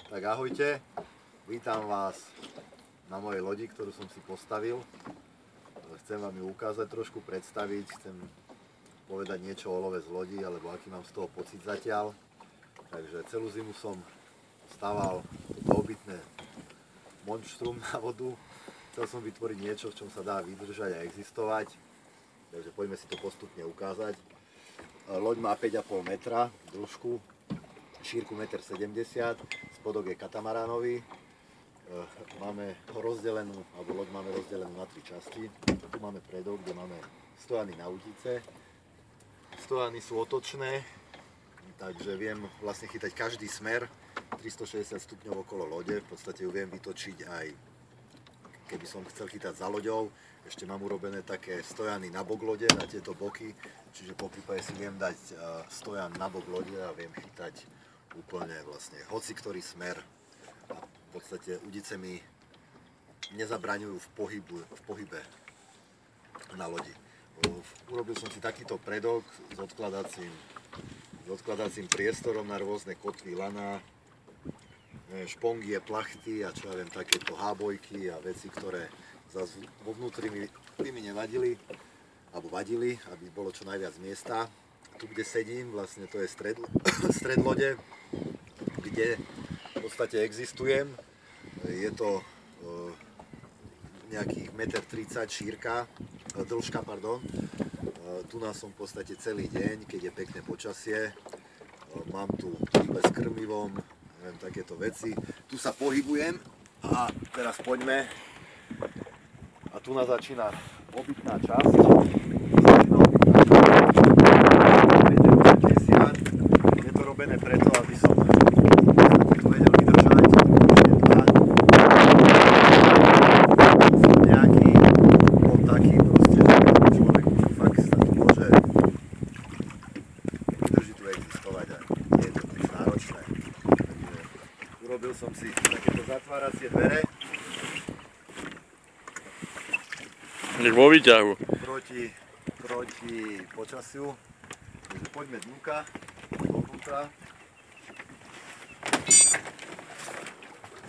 Tak ahojte, vítam vás na mojej lodi, ktorú som si postavil. Chcem vám ju ukázať, trošku predstaviť, chcem povedať niečo o love z lodi, alebo aký mám z toho pocit zatiaľ. Takže celú zimu som staval toto obytné monštrum na vodu. Chcel som vytvoriť niečo, v čom sa dá vydržať a existovať. Takže poďme si to postupne ukázať. Loď má 5,5 metra dĺžku, šírku 1,70 m, spodok je katamaránový. Máme ho rozdelenú, alebo loď máme rozdelenú na 3 časti. Tu máme predok, kde máme stojany na utice. Stojany sú otočné, takže viem vlastne chytať každý smer 360 stupňov okolo lode. V podstate ju viem vytočiť aj keby som chcel chytať za loďou. Ešte mám urobené také stojany na bok lode, na tieto boky, čiže po prípade si viem dať stojan na bok lode a viem chytať úplne vlastne hoci ktorý smer. A v podstate udice mi nezabraňujú v pohybe na lodi. Urobil som si takýto predok s odkladacím priestorom na rôzne kotvy lana, špongie, plachty a čo ja viem, takéto hábojky a veci, ktoré zase vo vnútri by mi nevadili, alebo vadili, aby bolo čo najviac miesta. Tu, kde sedím, vlastne to je stred lode, kde v podstate existujem. Je to nejakých 1,30 m dĺžka, pardon. Tu nás som v podstate celý deň, keď je pekné počasie. Mám tu iba s krmivom, neviem, takéto veci. Tu sa pohybujem a teraz poďme. A tu nás začína obytná časť. Je to robené preto, aby som tu vedel vydržať. Som nejaký bol taký proste, že človek fakt sa tu môže vydrží tu existovať a nie je to príliš náročné. Takže urobil som si takéto zatváracie dvere. Vo výťahu. Proti počasiu. Takže poďme dnuka, dovnútra.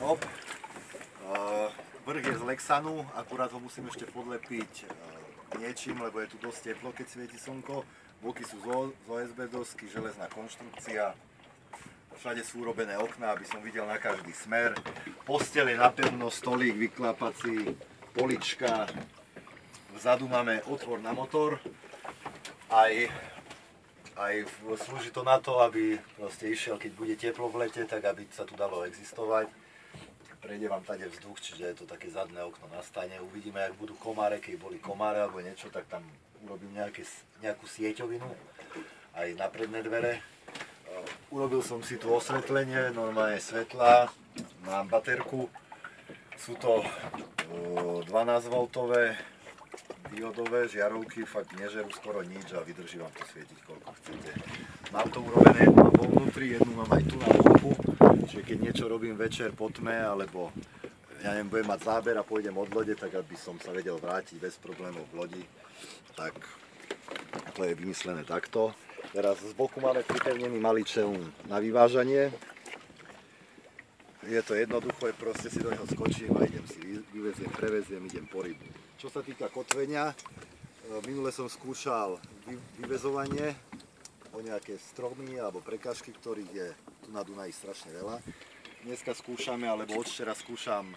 Hop. Vrch je z Lexanu, akurát ho musím ešte podlepiť niečím, lebo je tu dosť teplo, keď svieti slnko. Boky sú z OSB dosky, železná konštrukcia. Všade sú urobené okná, aby som videl na každý smer. Postel je napevno, stolík vyklápací, polička. Vzadu máme otvor na motor, aj slúži to na to, aby proste išiel, keď bude teplo v lete, tak aby sa tu dalo existovať. Prejde vám tady vzduch, čiže je to také zadné okno na stane. Uvidíme, ak budú komáre, keď boli komáre alebo niečo, tak tam urobím nejakú sieťovinu, aj na predné dvere. Urobil som si tu osvetlenie, normálne svetla, mám baterku. Sú to 12V diodové žiarovky, fakt nežerú skoro nič a vydrží vám to svietiť koľko chcete. Mám to urobené, jednu mám vo vnútri, jednu mám aj tu na lampu, čiže keď niečo robím večer po tme, alebo ja neviem, budem mať záber a pôjdem od lode, tak aby som sa vedel vrátiť bez problémov v lodi, tak to je vymyslené takto. Teraz z boku máme pripevnený malý čeln na vyvážanie. Je to jednoduché, proste si do neho skočím a idem si vyveziem, preveziem, idem po rybu. Čo sa týka kotvenia, minule som skúšal vyvezovanie o nejaké stromy alebo prekážky, ktorých je tu na Dunaji strašne veľa. Dneska skúšame, alebo od včera skúšam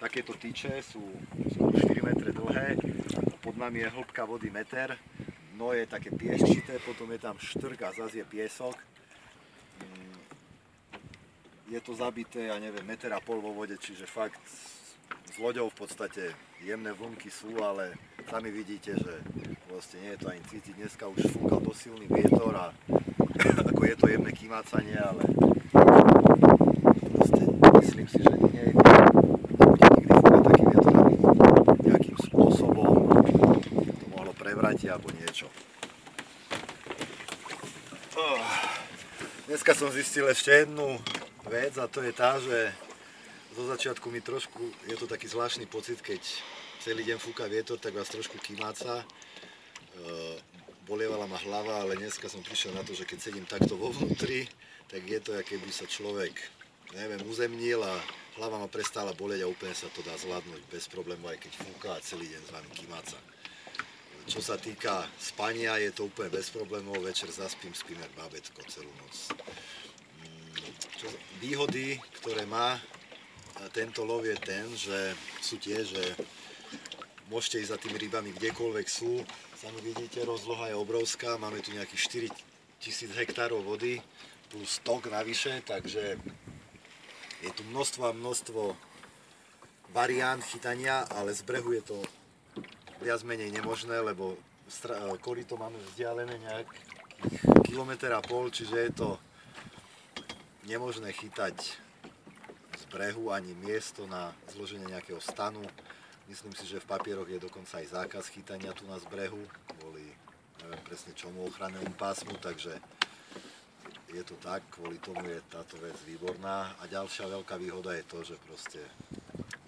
takéto tyče, sú skoro 4 metre dlhé, pod nami je hĺbka vody meter, dno je také pieščité, potom je tam štrk a zase je piesok. Je to zabité, ja neviem, 1,5 metra vo vode, čiže fakt s loďou v podstate jemné vlnky sú, ale sami vidíte, že vlastne nie je to ani cítiť. Dneska už fúkal dosť silný vietor a ako je to jemné kymácanie, ale proste myslím si, že nie bude nikdy fúkať taký vietor, aby nejakým spôsobom to mohlo prevrátiť alebo niečo. Dneska som zistil ešte jednu vec a to je tá, že zo začiatku mi trošku, je to taký zvláštny pocit, keď celý deň fúka vietor, tak vás trošku kymáca. Bolievala ma hlava, ale dneska som prišiel na to, že keď sedím takto vo vnútri, tak je to, ako keby sa človek neviem, uzemnil a hlava ma prestala boleť a úplne sa to dá zvládnuť bez problémov, aj keď fúka a celý deň s vami kymáca. Čo sa týka spania, je to úplne bez problémov, večer zaspím, spím jak bábätko celú noc. Výhody, ktoré má tento lov je ten, že sú tie, že môžete ísť za tými rybami kdekoľvek sú. Sami vidíte, rozloha je obrovská, máme tu nejakých 4000 hektárov vody plus tok navyše, takže je tu množstvo a množstvo variant chytania, ale z brehu je to viac menej nemožné, lebo korito máme vzdialené nejakých kilometr a pol, čiže je to nemožné chytať z brehu ani miesto na zloženie nejakého stanu. Myslím si, že v papieroch je dokonca aj zákaz chytania tu na z brehu, kvôli neviem presne čomu, ochrannému pásmu, takže je to tak, kvôli tomu je táto vec výborná. A ďalšia veľká výhoda je to, že proste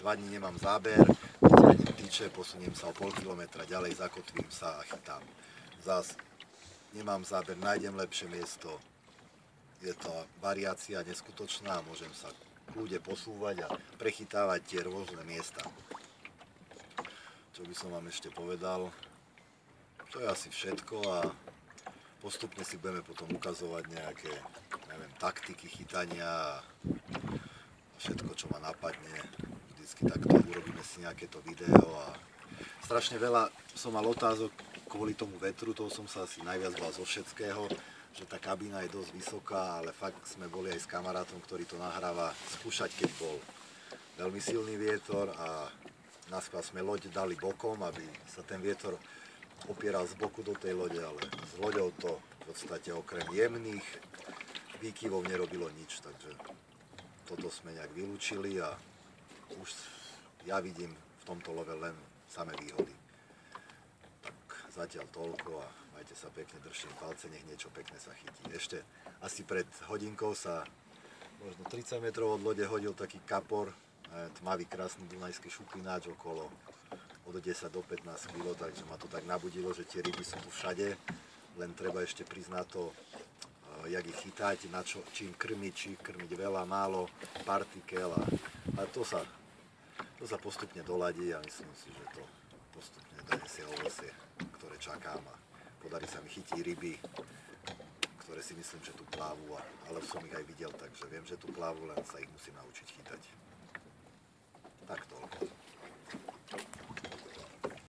2 dní nemám záber, vyťahnem tyče, posuniem sa o pol kilometra ďalej, zakotvím sa a chytám. Zas nemám záber, nájdem lepšie miesto, je to variácia neskutočná, môžem sa kľude posúvať a prechytávať tie rôzne miesta. Čo by som vám ešte povedal, to je asi všetko a postupne si budeme potom ukazovať nejaké, neviem, taktiky chytania a všetko, čo ma napadne. Vždycky takto urobíme si nejaké to video a strašne veľa som mal otázok kvôli tomu vetru, toho som sa asi najviac bál zo všetkého, že tá kabína je dosť vysoká, ale fakt sme boli aj s kamarátom, ktorý to nahráva, skúšať, keď bol veľmi silný vietor a naskôr sme loď dali bokom, aby sa ten vietor opieral z boku do tej lode, ale s loďou to v podstate okrem jemných výkyvov nerobilo nič, takže toto sme nejak vylúčili a už ja vidím v tomto love len samé výhody. Tak zatiaľ toľko a majte sa pekne, držím palce, nech niečo pekné sa chytí. Ešte asi pred hodinkou sa možno 30 metrov od lode hodil taký kapor, tmavý, krásny dunajský šupináč okolo od 10 do 15 kg, takže ma to tak nabudilo, že tie ryby sú tu všade, len treba ešte prísť na to, jak ich chytať, na čo, čím krmiť, či krmiť veľa, málo, partikel a to sa postupne doladí a myslím si, že to postupne donesie ovocie, ktoré čakám a podarí sa mi chytiť ryby, ktoré si myslím, že tu plávu, ale som ich aj videl, takže viem, že tu plávu, len sa ich musím naučiť chytať. Tak toľko.